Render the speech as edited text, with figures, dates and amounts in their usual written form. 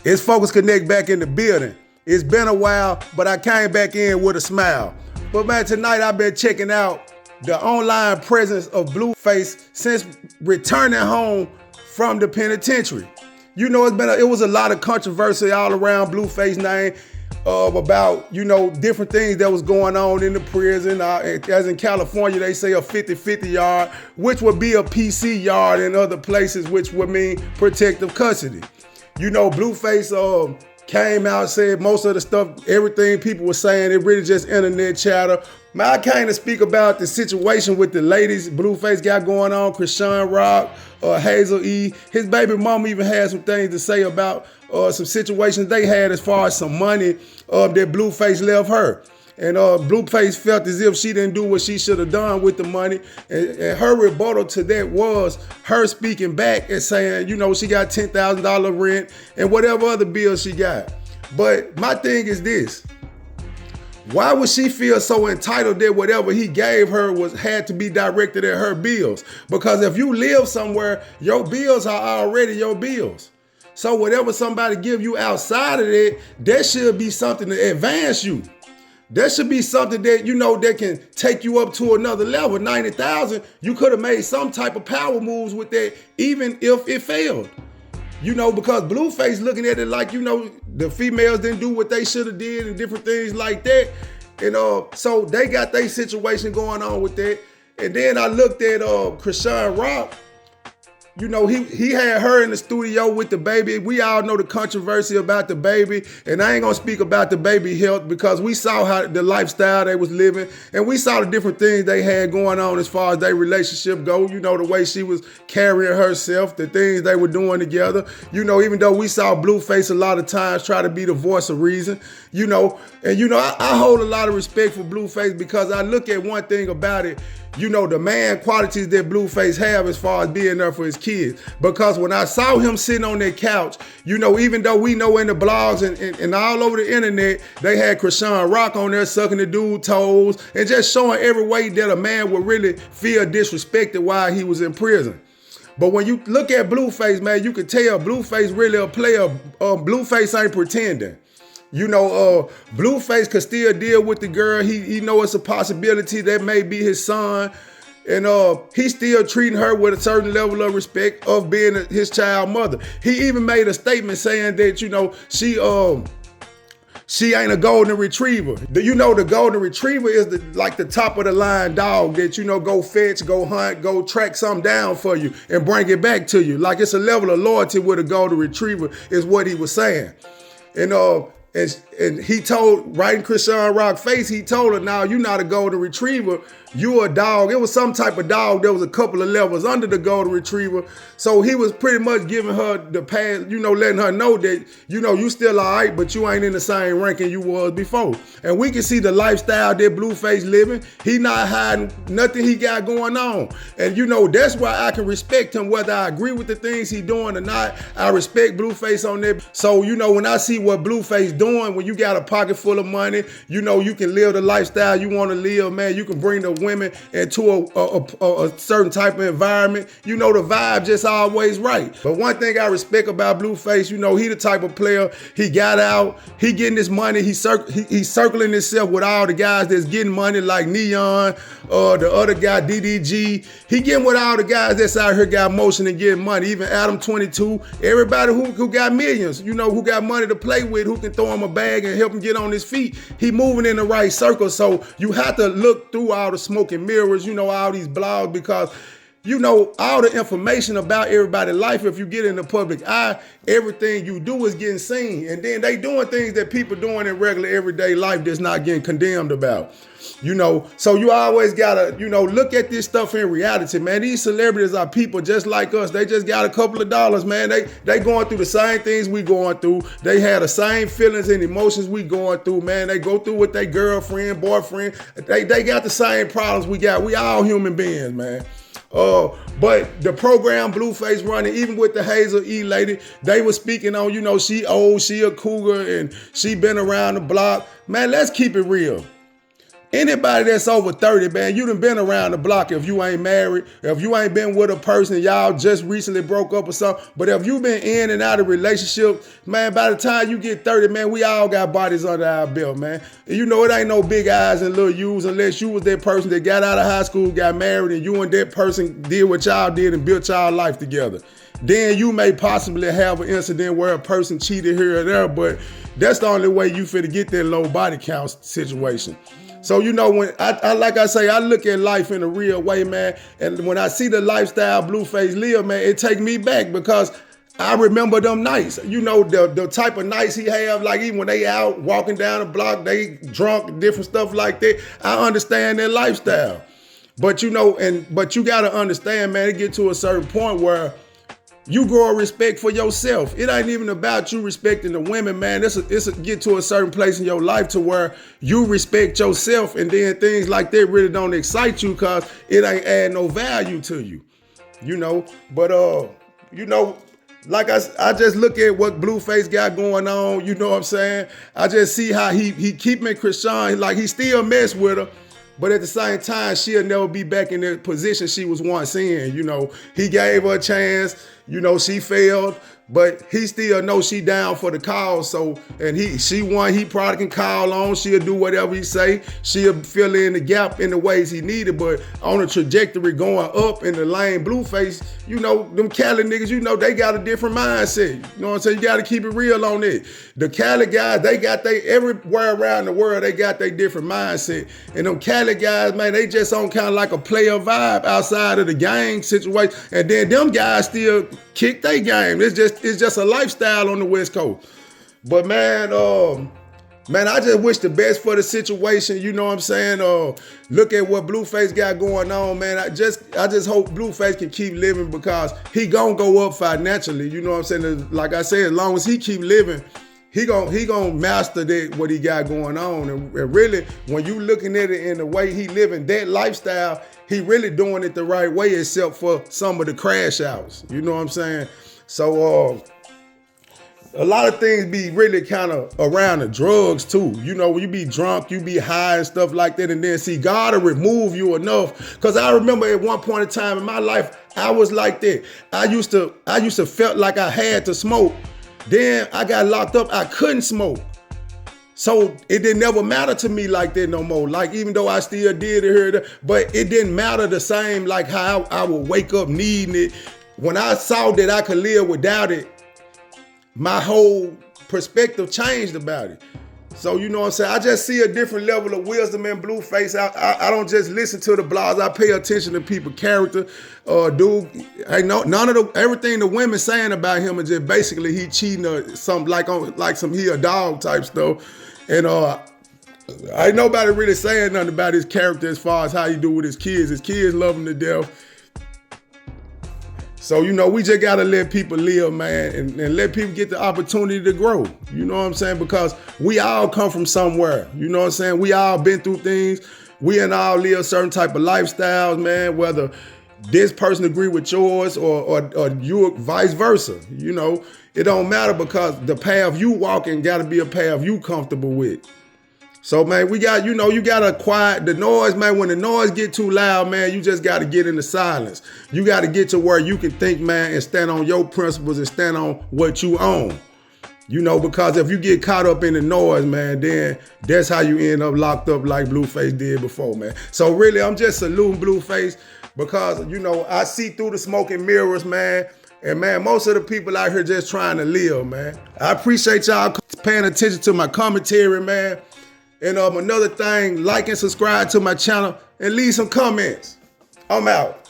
It's Focus Connect back in the building. It's been a while, but I came back in with a smile. But man, tonight I've been checking out the online presence of Blueface since returning home from the penitentiary. You know, it was a lot of controversy all around Blueface name about, different things that was going on in the prison. As in California, they say a 50-50 yard, which would be a PC yard in other places, which would mean protective custody. Blueface came out and said most of the stuff, everything people were saying, it really just internet chatter. Man, I came to speak about the situation with the ladies Blueface got going on, Chrisean Rock, Hazel E. His baby mama even had some things to say about some situations they had as far as some money that Blueface left her. And Blueface felt as if she didn't do what she should have done with the money. And her rebuttal to that was her speaking back and saying, she got $10,000 rent and whatever other bills she got. But my thing is this. Why would she feel so entitled that whatever he gave her had to be directed at her bills? Because if you live somewhere, your bills are already your bills. So whatever somebody give you outside of that, that should be something to advance you. That should be something that, that can take you up to another level. 90,000, you could have made some type of power moves with that, even if it failed. Because Blueface looking at it like, the females didn't do what they should have did and different things like that. And so they got their situation going on with that. And then I looked at Chrisean Rock. He had her in the studio with the baby. We all know the controversy about the baby, and I ain't gonna speak about the baby health because we saw how the lifestyle they was living, and we saw the different things they had going on as far as their relationship go. The way she was carrying herself, the things they were doing together. Even though we saw Blueface a lot of times try to be the voice of reason. I hold a lot of respect for Blueface because I look at one thing about it. The man qualities that Blueface have as far as being there for his kids. Because when I saw him sitting on that couch, even though we know in the blogs and all over the internet, they had Chrisean Rock on there sucking the dude's toes and just showing every way that a man would really feel disrespected while he was in prison. But when you look at Blueface, man, you can tell Blueface really a player. Blueface ain't pretending. Blueface could still deal with the girl. He know it's a possibility that may be his son. And he's still treating her with a certain level of respect of being his child mother. He even made a statement saying that, she ain't a golden retriever. The golden retriever is the top of the line dog that, go fetch, go hunt, go track something down for you and bring it back to you. Like it's a level of loyalty with a golden retriever is what he was saying. And he told, right in Chrisean Rock's face, he told her, now you're not a golden retriever, you're a dog. It was some type of dog that was a couple of levels under the golden retriever. So he was pretty much giving her the pass, letting her know that, you still all right, but you ain't in the same ranking you was before. And we can see the lifestyle that Blueface living. He not hiding nothing he got going on. And that's why I can respect him, whether I agree with the things he doing or not. I respect Blueface on that. So, when I see what Blueface doing, when you got a pocket full of money, you can live the lifestyle you want to live, man. You can bring the women into a certain type of environment. The vibe just always right. But one thing I respect about Blueface, he the type of player, he got out, he getting his money, he's circling himself with all the guys that's getting money like Neon, the other guy, DDG. He getting with all the guys that's out here got motion and getting money. Even Adam 22, everybody who got millions, who got money to play with, who can throw him a bag and help him get on his feet. He moving in the right circle. So you have to look through all the smoke and mirrors, all these blogs, because all the information about everybody's life, if you get in the public eye, everything you do is getting seen. And then they doing things that people doing in regular everyday life that's not getting condemned about. So you always gotta, look at this stuff in reality, man. These celebrities are people just like us. They just got a couple of dollars, man. They going through the same things we going through. They have the same feelings and emotions we going through, man. They go through with their girlfriend, boyfriend. They got the same problems we got. We all human beings, man. But the program Blueface running, even with the Hazel E lady, they were speaking on, she old, she a cougar, and she been around the block. Man, let's keep it real. Anybody that's over 30, man, you done been around the block if you ain't married, if you ain't been with a person, y'all just recently broke up or something. But if you been in and out of relationships, man, by the time you get 30, man, we all got bodies under our belt, man. And you know, it ain't no big eyes and little U's unless you was that person that got out of high school, got married, and you and that person did what y'all did and built y'all life together. Then you may possibly have an incident where a person cheated here or there, but that's the only way you finna get that low body count situation. So, you know, when I like I say, I look at life in a real way, man. And when I see the lifestyle Blueface live, man, it take me back because I remember them nights. You know, the type of nights he have, like even when they out walking down the block, they drunk, different stuff like that. I understand their lifestyle. But, you know, but you got to understand, man, it get to a certain point where you grow a respect for yourself. It ain't even about you respecting the women, man. It's get to a certain place in your life to where you respect yourself, and then things like that really don't excite you because it ain't add no value to you, you know. But you know, like I just look at what Blueface got going on. You know what I'm saying? I just see how he keeping Chrisean, like he still mess with her. But at the same time, she'll never be back in the position she was once in. You know, he gave her a chance. You know, she failed, but he still knows she down for the cause. So, and she won, he probably can call on. She'll do whatever he say. She'll fill in the gap in the ways he needed. But on a trajectory going up in the lane, Blueface, you know, them Cali niggas, you know, they got a different mindset. You know what I'm saying? You got to keep it real on it. The Cali guys, everywhere around the world, they got their different mindset. And them Cali guys, man, they just on kind of like a player vibe outside of the gang situation. And then them guys still kick their game. It's just a lifestyle on the West Coast. But man, I just wish the best for the situation. You know what I'm saying? Look at what Blueface got going on, man. I just hope Blueface can keep living because he gonna go up financially. You know what I'm saying? Like I said, as long as he keep living, he gonna master what he got going on. And really, when you looking at it in the way he living that lifestyle, he really doing it the right way, except for some of the crash outs. You know what I'm saying? So a lot of things be really kind of around the drugs too. You know, when you be drunk, you be high and stuff like that, and then see God will remove you enough. Cause I remember at one point in time in my life, I was like that. I used to felt like I had to smoke. Then I got locked up, I couldn't smoke. So it didn't never matter to me like that no more. Like, even though I still did it here, but it didn't matter the same like how I would wake up needing it. When I saw that I could live without it, my whole perspective changed about it. So, you know what I'm saying? I just see a different level of wisdom in Blueface. I don't just listen to the blogs. I pay attention to people's character. Dude, everything the women saying about him is just basically he cheating or something like some he a dog type stuff. And ain't nobody really saying nothing about his character as far as how he do with his kids. His kids love him to death. So, you know, we just got to let people live, man, and let people get the opportunity to grow. You know what I'm saying? Because we all come from somewhere. You know what I'm saying? We all been through things. We and all live certain type of lifestyles, man, whether this person agree with yours or you vice versa. You know, it don't matter because the path you walking got to be a path you comfortable with. So, man, you got to quiet the noise, man. When the noise get too loud, man, you just got to get into silence. You got to get to where you can think, man, and stand on your principles and stand on what you own. You know, because if you get caught up in the noise, man, then that's how you end up locked up like Blueface did before, man. So, really, I'm just saluting Blueface because, you know, I see through the smoke and mirrors, man. And, man, most of the people out here just trying to live, man. I appreciate y'all paying attention to my commentary, man. And another thing, like and subscribe to my channel and leave some comments. I'm out.